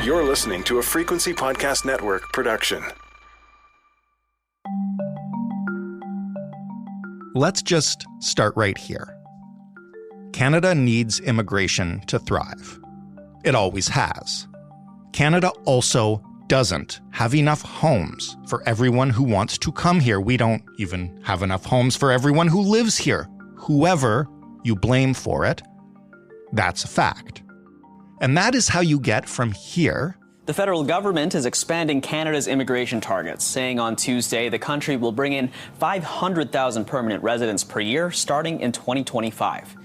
You're listening to a Frequency Podcast Network production. Let's just start right here. Canada needs immigration to thrive. It always has. Canada also doesn't have enough homes for everyone who wants to come here. We don't even have enough homes for everyone who lives here. Whoever you blame for it, that's a fact. And that is how you get from here. The federal government is expanding Canada's immigration targets, saying on Tuesday the country will bring in 500,000 permanent residents per year starting in 2025.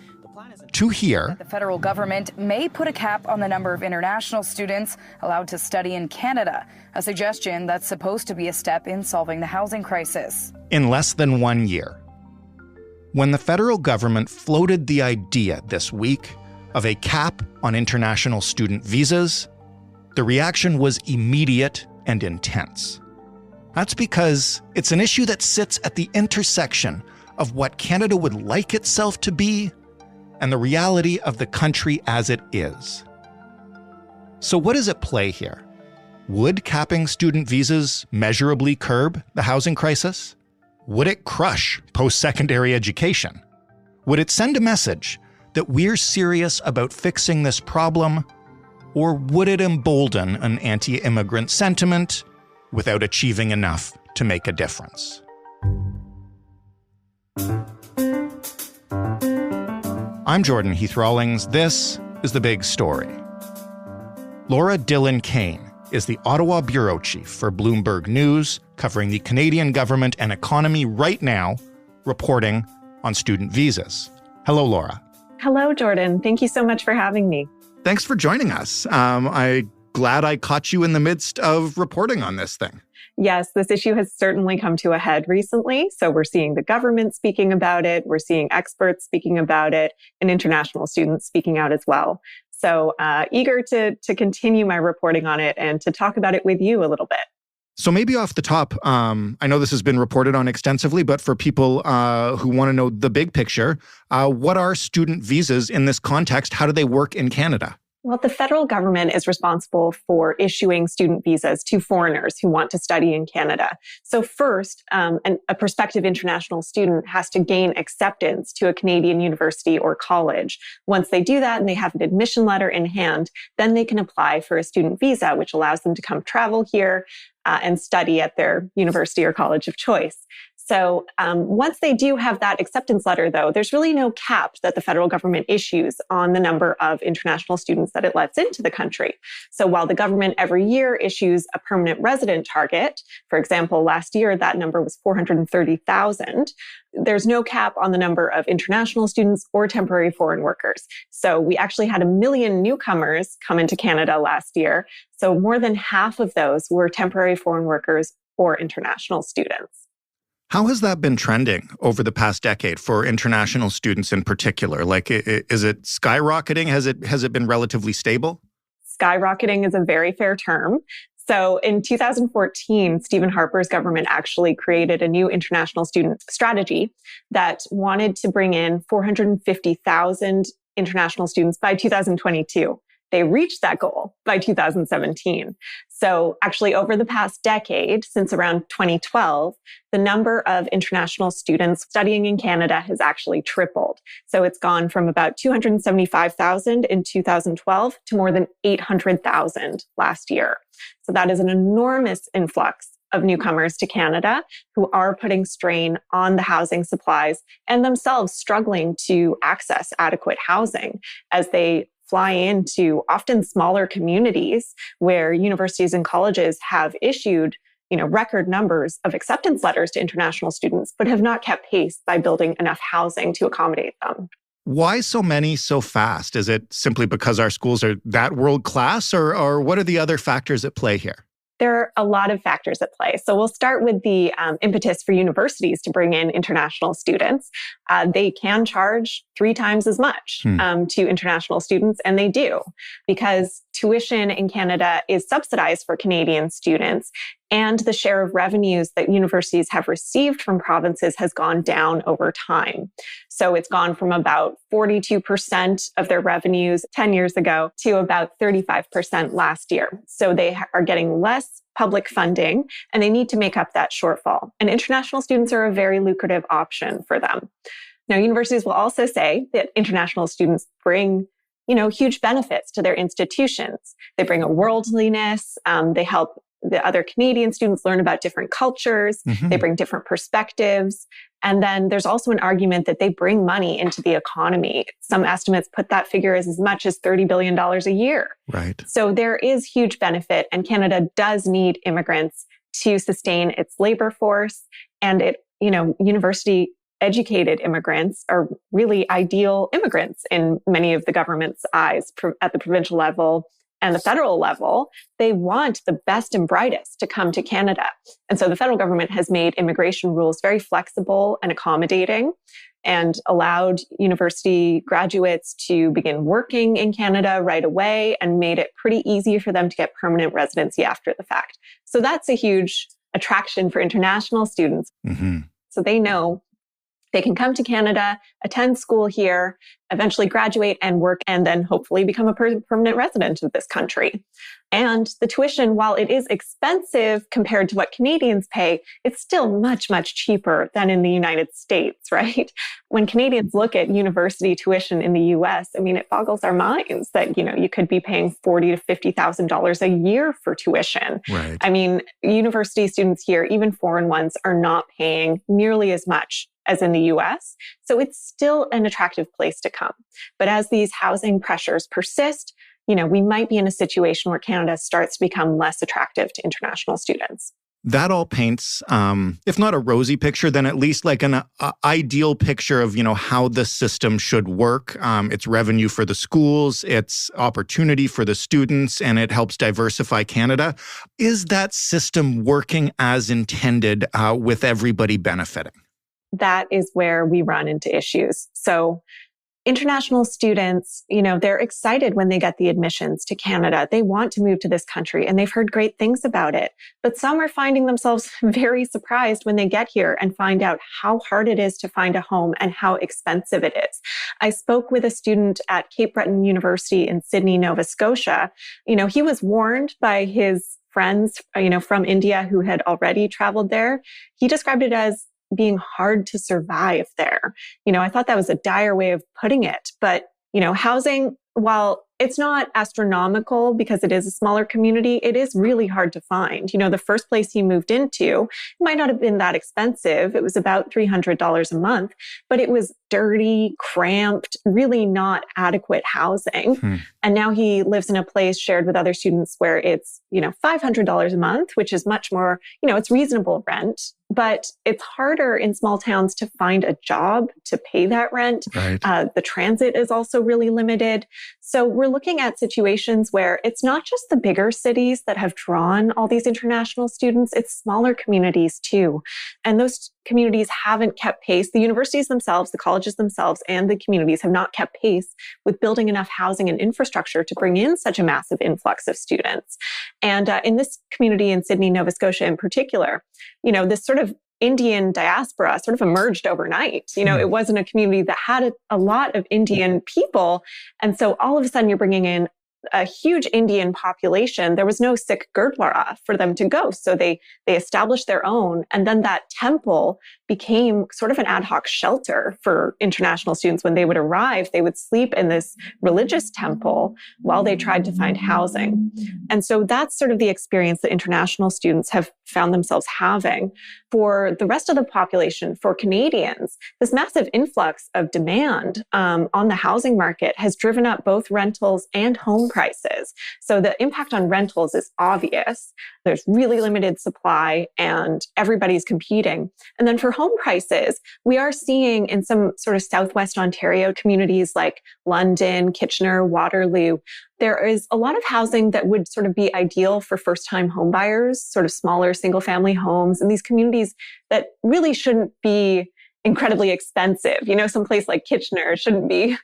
To here, the federal government may put a cap on the number of international students allowed to study in Canada, a suggestion that's supposed to be a step in solving the housing crisis. In less than 1 year. When the federal government floated the idea this week of a cap on international student visas, the reaction was immediate and intense. That's because it's an issue that sits at the intersection of what Canada would like itself to be and the reality of the country as it is. So what is at play here? Would capping student visas measurably curb the housing crisis? Would it crush post-secondary education? Would it send a message that we're serious about fixing this problem? Or would it embolden an anti-immigrant sentiment without achieving enough to make a difference? I'm Jordan Heath Rawlings. This is The Big Story. Laura Dhillon Kane is the Ottawa bureau chief for Bloomberg News, covering the Canadian government and economy right now, reporting on student visas. Hello, Laura. Hello, Jordan. Thank you so much for having me. Thanks for joining us. I'm glad I caught you in the midst of reporting on this thing. Yes, this issue has certainly come to a head recently. So we're seeing the government speaking about it. We're seeing experts speaking about it and international students speaking out as well. So eager to continue my reporting on it and to talk about it with you a little bit. So maybe off the top, I know this has been reported on extensively, but for people who want to know the big picture, what are student visas in this context? How do they work in Canada? Well, the federal government is responsible for issuing student visas to foreigners who want to study in Canada. So first, a prospective international student has to gain acceptance to a Canadian university or college. Once they do that and they have an admission letter in hand, then they can apply for a student visa, which allows them to come travel here and study at their university or college of choice. So once they do have that acceptance letter, though, there's really no cap that the federal government issues on the number of international students that it lets into the country. So while the government every year issues a permanent resident target, for example, last year that number was 430,000, there's no cap on the number of international students or temporary foreign workers. So we actually had 1 million newcomers come into Canada last year. So more than half of those were temporary foreign workers or international students. How has that been trending over the past decade for international students in particular? Like, is it skyrocketing? Has it been relatively stable? Skyrocketing is a very fair term. So in 2014, Stephen Harper's government actually created a new international student strategy that wanted to bring in 450,000 international students by 2022. They reached that goal by 2017. So actually over the past decade, since around 2012, the number of international students studying in Canada has actually tripled. So it's gone from about 275,000 in 2012 to more than 800,000 last year. So that is an enormous influx of newcomers to Canada who are putting strain on the housing supplies and themselves struggling to access adequate housing as they fly into often smaller communities where universities and colleges have issued, record numbers of acceptance letters to international students, but have not kept pace by building enough housing to accommodate them. Why so many so fast? Is it simply because our schools are that world class, or what are the other factors at play here? There are a lot of factors at play. So we'll start with the impetus for universities to bring in international students. They can charge 3 times as much to international students. And they do, because tuition in Canada is subsidized for Canadian students. And the share of revenues that universities have received from provinces has gone down over time. So it's gone from about 42% of their revenues 10 years ago to about 35% last year. So they are getting less public funding and they need to make up that shortfall. And international students are a very lucrative option for them. Now, universities will also say that international students bring huge benefits to their institutions. They bring a worldliness. They help the other Canadian students learn about different cultures. They bring different perspectives. And then there's also an argument that they bring money into the economy. Some estimates put that figure as much as $30 billion a year. Right. So there is huge benefit, and Canada does need immigrants to sustain its labor force. And university educated immigrants are really ideal immigrants in many of the government's eyes at the provincial level and the federal level. They want the best and brightest to come to Canada. And so the federal government has made immigration rules very flexible and accommodating and allowed university graduates to begin working in Canada right away and made it pretty easy for them to get permanent residency after the fact. So that's a huge attraction for international students. So they know they can come to Canada, attend school here, eventually graduate and work, and then hopefully become a permanent resident of this country. And the tuition, while it is expensive compared to what Canadians pay, it's still much, much cheaper than in the United States, right? When Canadians look at university tuition in the US, it boggles our minds that, you could be paying $40,000 to $50,000 a year for tuition. Right. University students here, even foreign ones, are not paying nearly as much as in the US. So it's still an attractive place to come. But as these housing pressures persist, we might be in a situation where Canada starts to become less attractive to international students. That all paints, if not a rosy picture, then at least like an ideal picture of, how the system should work. It's revenue for the schools, it's opportunity for the students, and it helps diversify Canada. Is that system working as intended with everybody benefiting? That is where we run into issues. So international students, they're excited when they get the admissions to Canada. They want to move to this country and they've heard great things about it. But some are finding themselves very surprised when they get here and find out how hard it is to find a home and how expensive it is. I spoke with a student at Cape Breton University in Sydney, Nova Scotia. He was warned by his friends, from India who had already traveled there. He described it as being hard to survive there. I thought that was a dire way of putting it. But, housing, while it's not astronomical because it is a smaller community, it is really hard to find. The first place he moved into might not have been that expensive. It was about $300 a month, but it was dirty, cramped, really not adequate housing. And now he lives in a place shared with other students where it's, $500 a month, which is much more, it's reasonable rent. But it's harder in small towns to find a job to pay that rent. Right. The transit is also really limited. So we're looking at situations where it's not just the bigger cities that have drawn all these international students, it's smaller communities too. And those communities haven't kept pace. The universities themselves, the colleges themselves, and the communities have not kept pace with building enough housing and infrastructure to bring in such a massive influx of students. And in this community in Sydney, Nova Scotia in particular, this sort of Indian diaspora sort of emerged overnight. It wasn't a community that had a lot of Indian people. And so all of a sudden you're bringing in a huge Indian population. There was no Sikh Gurdwara for them to go. So they established their own. And then that temple became sort of an ad hoc shelter for international students. When they would arrive, they would sleep in this religious temple while they tried to find housing. And so that's sort of the experience that international students have found themselves having. For the rest of the population, for Canadians, this massive influx of demand on the housing market has driven up both rentals and home prices. So the impact on rentals is obvious. There's really limited supply and everybody's competing. And then for home prices, we are seeing in some sort of Southwest Ontario communities like London, Kitchener, Waterloo, there is a lot of housing that would sort of be ideal for first-time home buyers, sort of smaller single-family homes in these communities that really shouldn't be incredibly expensive. Someplace like Kitchener shouldn't be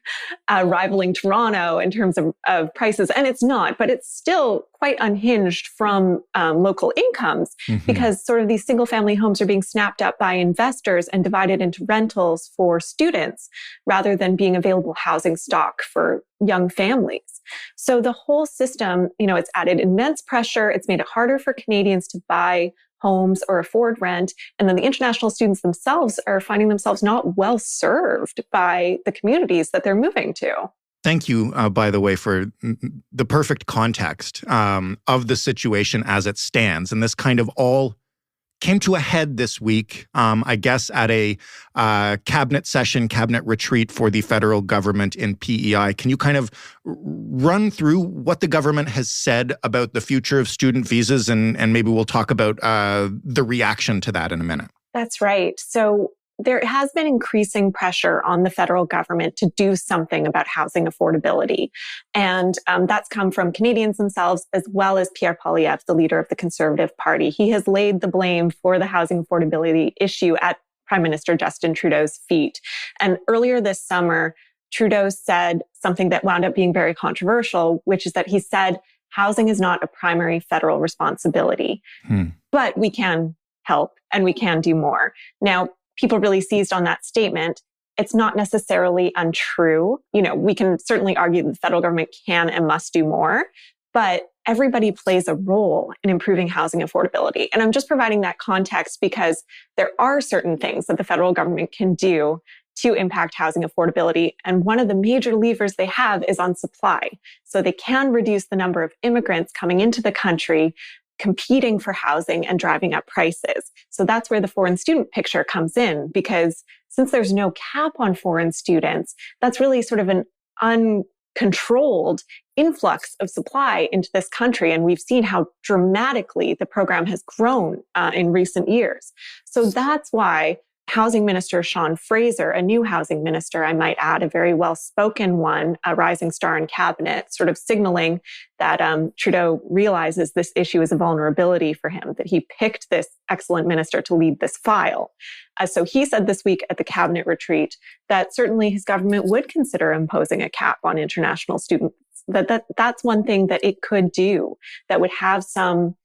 rivaling Toronto in terms of prices. And it's not, but it's still quite unhinged from local incomes because sort of these single family homes are being snapped up by investors and divided into rentals for students rather than being available housing stock for young families. So the whole system, it's added immense pressure. It's made it harder for Canadians to buy homes or afford rent. And then the international students themselves are finding themselves not well served by the communities that they're moving to. Thank you, by the way, for the perfect context of the situation as it stands. And this kind of all came to a head this week, I guess, at a cabinet retreat for the federal government in PEI. Can you kind of run through what the government has said about the future of student visas? And maybe we'll talk about the reaction to that in a minute. That's right. So there has been increasing pressure on the federal government to do something about housing affordability. And that's come from Canadians themselves, as well as Pierre Poilievre, the leader of the Conservative Party. He has laid the blame for the housing affordability issue at Prime Minister Justin Trudeau's feet. And earlier this summer, Trudeau said something that wound up being very controversial, which is that he said, housing is not a primary federal responsibility, but we can help and we can do more. Now, people really seized on that statement. It's not necessarily untrue. We can certainly argue that the federal government can and must do more, but everybody plays a role in improving housing affordability. And I'm just providing that context because there are certain things that the federal government can do to impact housing affordability. And one of the major levers they have is on supply. So they can reduce the number of immigrants coming into the country, competing for housing and driving up prices. So that's where the foreign student picture comes in, because since there's no cap on foreign students, that's really sort of an uncontrolled influx of supply into this country. And we've seen how dramatically the program has grown in recent years. So that's why Housing Minister Sean Fraser, a new housing minister, I might add, a very well-spoken one, a rising star in cabinet, sort of signaling that Trudeau realizes this issue is a vulnerability for him, that he picked this excellent minister to lead this file. So he said this week at the cabinet retreat that certainly his government would consider imposing a cap on international students, that's one thing that it could do that would have some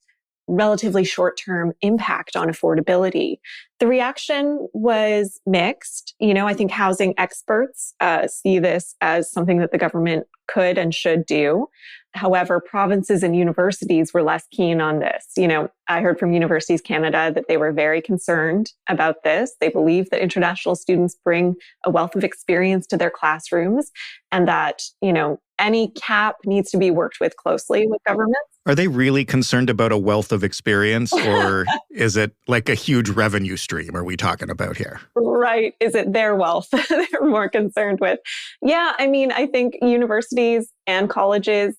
relatively short-term impact on affordability. The reaction was mixed. I think housing experts see this as something that the government could and should do. However, provinces and universities were less keen on this. I heard from Universities Canada that they were very concerned about this. They believe that international students bring a wealth of experience to their classrooms and that, any cap needs to be worked with closely with governments. Are they really concerned about a wealth of experience, or is it like a huge revenue stream are we talking about here? Right. Is it their wealth they're more concerned with? Yeah, I think universities and colleges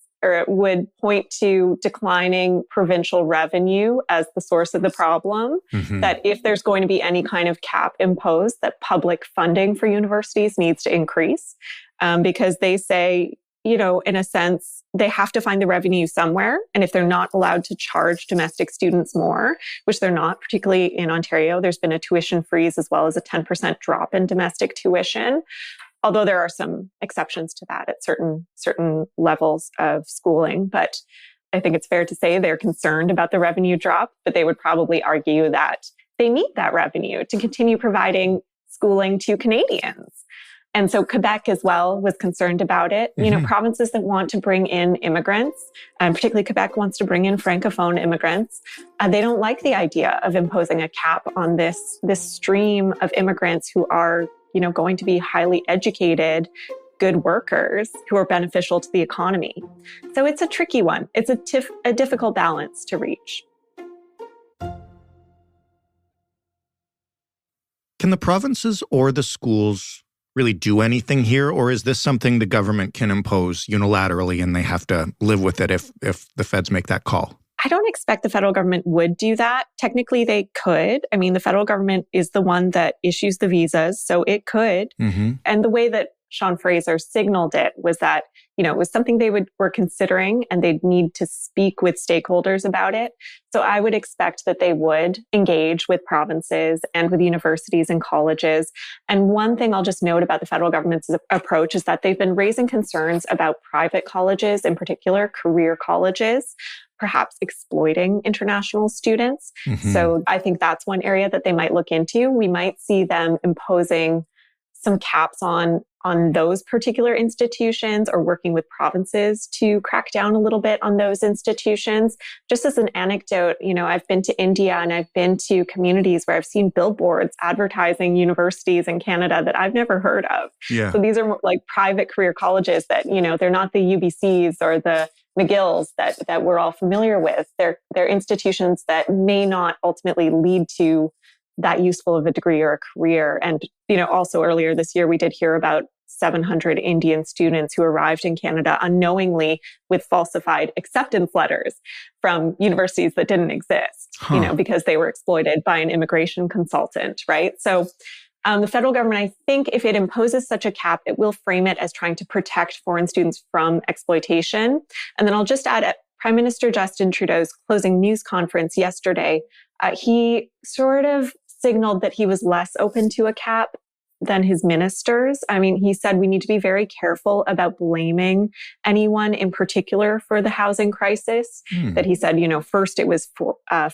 would point to declining provincial revenue as the source of the problem, that if there's going to be any kind of cap imposed, that public funding for universities needs to increase, because they say, in a sense, they have to find the revenue somewhere. And if they're not allowed to charge domestic students more, which they're not, particularly in Ontario, there's been a tuition freeze as well as a 10% drop in domestic tuition. Although there are some exceptions to that at certain levels of schooling. But I think it's fair to say they're concerned about the revenue drop, but they would probably argue that they need that revenue to continue providing schooling to Canadians. And so Quebec as well was concerned about it. Provinces that want to bring in immigrants, and particularly Quebec wants to bring in Francophone immigrants. They don't like the idea of imposing a cap on this stream of immigrants who are, going to be highly educated, good workers who are beneficial to the economy. So it's a tricky one. It's a difficult balance to reach. Can the provinces or the schools really do anything here, or is this something the government can impose unilaterally and they have to live with it if the feds make that call? I don't expect the federal government would do that. Technically, they could. The federal government is the one that issues the visas, so it could. And the way that Sean Fraser signaled it was that, it was something they were considering, and they'd need to speak with stakeholders about it. So I would expect that they would engage with provinces and with universities and colleges. And one thing I'll just note about the federal government's approach is that they've been raising concerns about private colleges, in particular career colleges, perhaps exploiting international students. Mm-hmm. So I think that's one area that they might look into. We might see them imposing some caps on those particular institutions, or working with provinces to crack down a little bit on those institutions. Just as an anecdote, I've been to India and I've been to communities where I've seen billboards advertising universities in Canada that I've never heard of. Yeah. So these are like private career colleges that, they're not the UBCs or the McGills that we're all familiar with. They're institutions that may not ultimately lead to that useful of a degree or a career. And, also earlier this year, we did hear about 700 Indian students who arrived in Canada unknowingly with falsified acceptance letters from universities that didn't exist, because they were exploited by an immigration consultant, right? So the federal government, I think if it imposes such a cap, it will frame it as trying to protect foreign students from exploitation. And then I'll just add, at Prime Minister Justin Trudeau's closing news conference yesterday, he sort of signaled that he was less open to a cap than his ministers. I mean, he said we need to be very careful about blaming anyone in particular for the housing crisis. That he said, first it was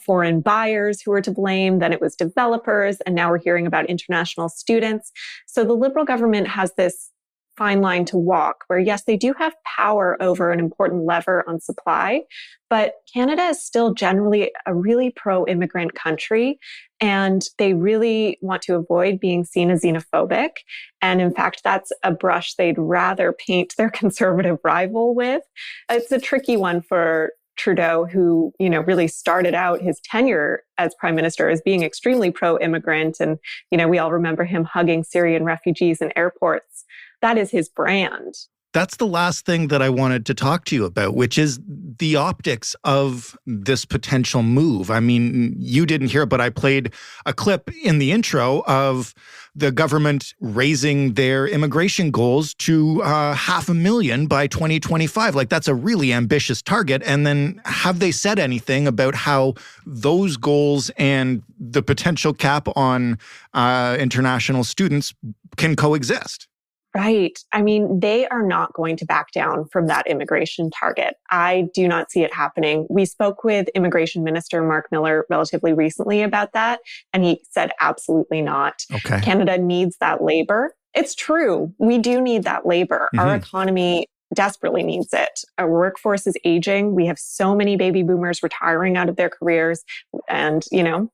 foreign buyers who were to blame, then it was developers, and now we're hearing about international students. So the Liberal government has this fine line to walk where, yes, they do have power over an important lever on supply, but Canada is still generally a really pro-immigrant country, and they really want to avoid being seen as xenophobic. And in fact, that's a brush they'd rather paint their conservative rival with. It's a tricky one for Trudeau, who, really started out his tenure as prime minister as being extremely pro-immigrant. And, we all remember him hugging Syrian refugees in airports. That is his brand. That's the last thing that I wanted to talk to you about, which is the optics of this potential move. I mean, you didn't hear it, but I played a clip in the intro of the government raising their immigration goals to 500,000 by 2025. Like, that's a really ambitious target. And then have they said anything about how those goals and the potential cap on international students can coexist? Right. I mean, they are not going to back down from that immigration target. I do not see it happening. We spoke with Immigration Minister Mark Miller relatively recently about that, and he said absolutely not. Okay. Canada needs that labor. It's true. We do need that labor. Our economy desperately needs it. Our workforce is aging. We have so many baby boomers retiring out of their careers. And,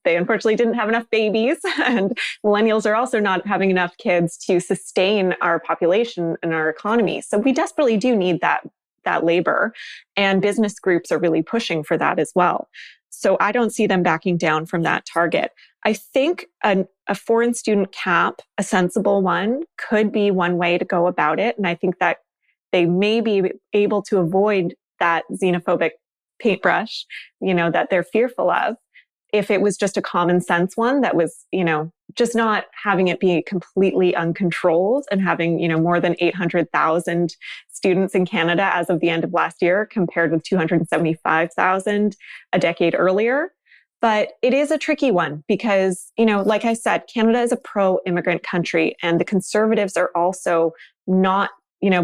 they unfortunately didn't have enough babies. And millennials are also not having enough kids to sustain our population and our economy. So we desperately do need that labor. And business groups are really pushing for that as well. So I don't see them backing down from that target. I think a foreign student cap, a sensible one, could be one way to go about it. And I think that they may be able to avoid that xenophobic paintbrush, that they're fearful of, if it was just a common sense one that was, just not having it be completely uncontrolled and having, more than 800,000 students in Canada as of the end of last year, compared with 275,000 a decade earlier. But it is a tricky one because, like I said, Canada is a pro-immigrant country, and the Conservatives are also not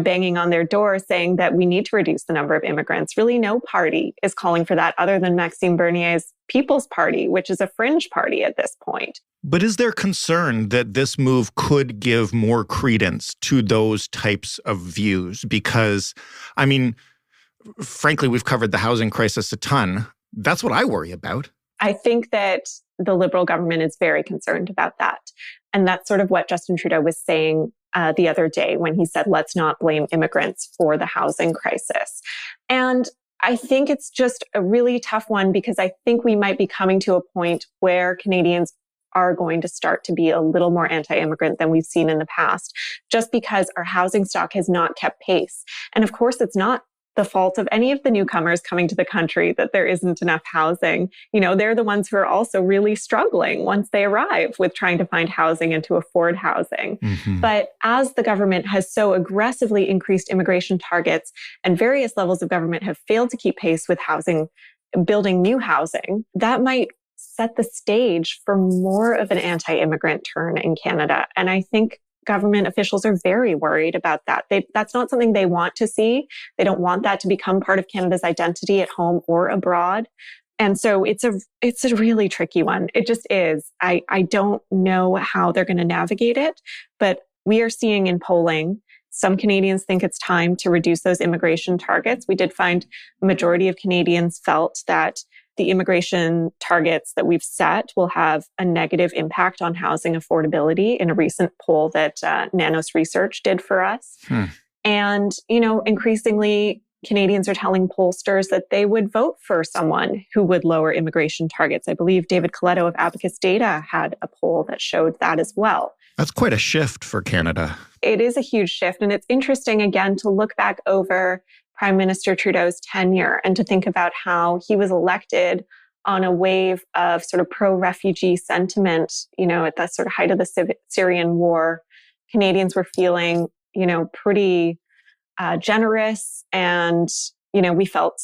banging on their door saying that we need to reduce the number of immigrants. Really, no party is calling for that other than Maxime Bernier's People's Party, which is a fringe party at this point. But is there concern that this move could give more credence to those types of views? Because, I mean, frankly, we've covered the housing crisis a ton. That's what I worry about. I think that the Liberal government is very concerned about that. And that's sort of what Justin Trudeau was saying the other day when he said, let's not blame immigrants for the housing crisis. And I think it's just a really tough one because I think we might be coming to a point where Canadians are going to start to be a little more anti-immigrant than we've seen in the past, just because our housing stock has not kept pace. And of course, it's not the fault of any of the newcomers coming to the country that there isn't enough housing. They're the ones who are also really struggling once they arrive with trying to find housing and to afford housing. Mm-hmm. But as the government has so aggressively increased immigration targets and various levels of government have failed to keep pace with building new housing, that might set the stage for more of an anti-immigrant turn in Canada. And I think government officials are very worried about that. That's not something they want to see. They don't want that to become part of Canada's identity at home or abroad. And so it's a really tricky one. It just is. I don't know how they're going to navigate it, but we are seeing in polling, some Canadians think it's time to reduce those immigration targets. We did find a majority of Canadians felt that the immigration targets that we've set will have a negative impact on housing affordability in a recent poll that Nanos Research did for us. And, increasingly, Canadians are telling pollsters that they would vote for someone who would lower immigration targets. I believe David Coletto of Abacus Data had a poll that showed that as well. That's quite a shift for Canada. It is a huge shift. And it's interesting, again, to look back over Prime Minister Trudeau's tenure and to think about how he was elected on a wave of sort of pro-refugee sentiment, at the sort of height of the Syrian war. Canadians were feeling, pretty generous, and, we felt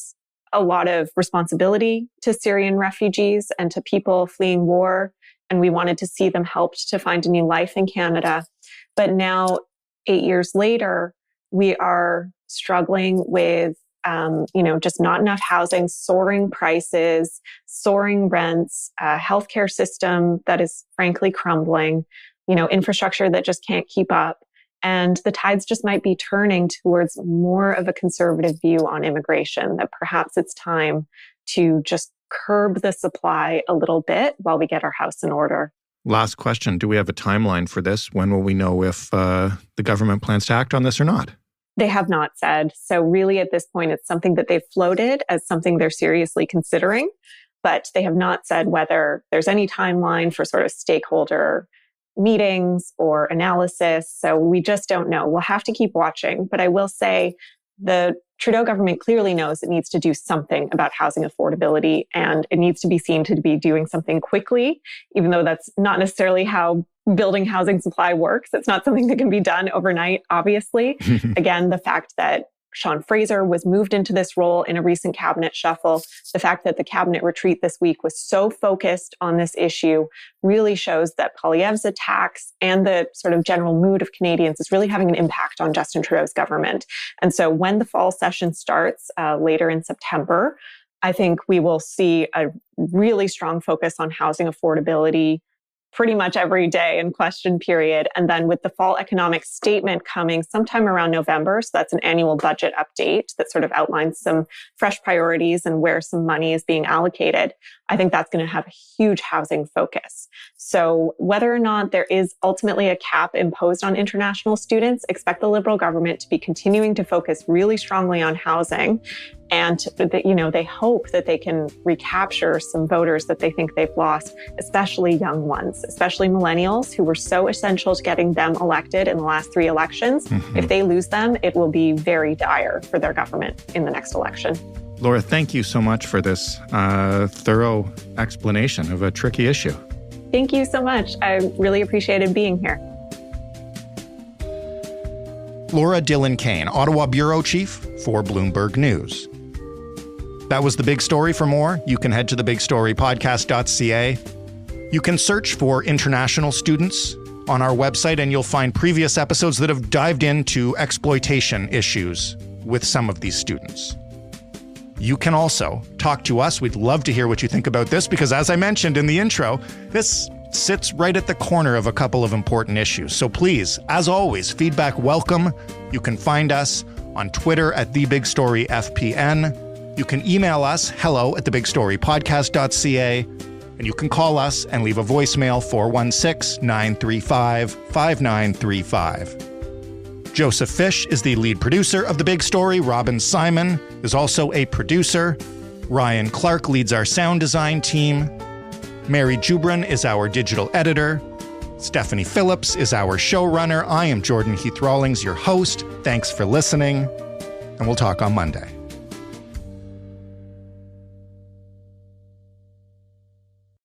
a lot of responsibility to Syrian refugees and to people fleeing war, and we wanted to see them helped to find a new life in Canada. But now, 8 years later, we are struggling with, just not enough housing, soaring prices, soaring rents, a healthcare system that is frankly crumbling, infrastructure that just can't keep up. And the tides just might be turning towards more of a conservative view on immigration, that perhaps it's time to just curb the supply a little bit while we get our house in order. Last question. Do we have a timeline for this? When will we know if the government plans to act on this or not? They have not said. So really at this point, it's something that they've floated as something they're seriously considering, but they have not said whether there's any timeline for sort of stakeholder meetings or analysis. So we just don't know. We'll have to keep watching. But I will say the Trudeau government clearly knows it needs to do something about housing affordability, and it needs to be seen to be doing something quickly, even though that's not necessarily how building housing supply works. It's not something that can be done overnight, obviously. Again, the fact that Sean Fraser was moved into this role in a recent cabinet shuffle, the fact that the cabinet retreat this week was so focused on this issue really shows that Poilievre's attacks and the sort of general mood of Canadians is really having an impact on Justin Trudeau's government. And so when the fall session starts later in September, I think we will see a really strong focus on housing affordability pretty much every day in question period. And then with the fall economic statement coming sometime around November, so that's an annual budget update that sort of outlines some fresh priorities and where some money is being allocated, I think that's going to have a huge housing focus. So whether or not there is ultimately a cap imposed on international students, expect the Liberal government to be continuing to focus really strongly on housing. And, they hope that they can recapture some voters that they think they've lost, especially young ones, especially millennials who were so essential to getting them elected in the last 3 elections. Mm-hmm. If they lose them, it will be very dire for their government in the next election. Laura, thank you so much for this thorough explanation of a tricky issue. Thank you so much. I really appreciated being here. Laura Dhillon Kane, Ottawa Bureau Chief for Bloomberg News. That was The Big Story. For more, you can head to thebigstorypodcast.ca. You can search for international students on our website, and you'll find previous episodes that have dived into exploitation issues with some of these students. You can also talk to us. We'd love to hear what you think about this, because as I mentioned in the intro, this sits right at the corner of a couple of important issues. So please, as always, feedback welcome. You can find us on Twitter at TheBigStoryFPN. You can email us, hello@thebigstorypodcast.ca. And you can call us and leave a voicemail, 416-935-5935. Joseph Fish is the lead producer of The Big Story. Robin Simon is also a producer. Ryan Clark leads our sound design team. Mary Jubrin is our digital editor. Stephanie Phillips is our showrunner. I am Jordan Heath Rawlings, your host. Thanks for listening, and we'll talk on Monday.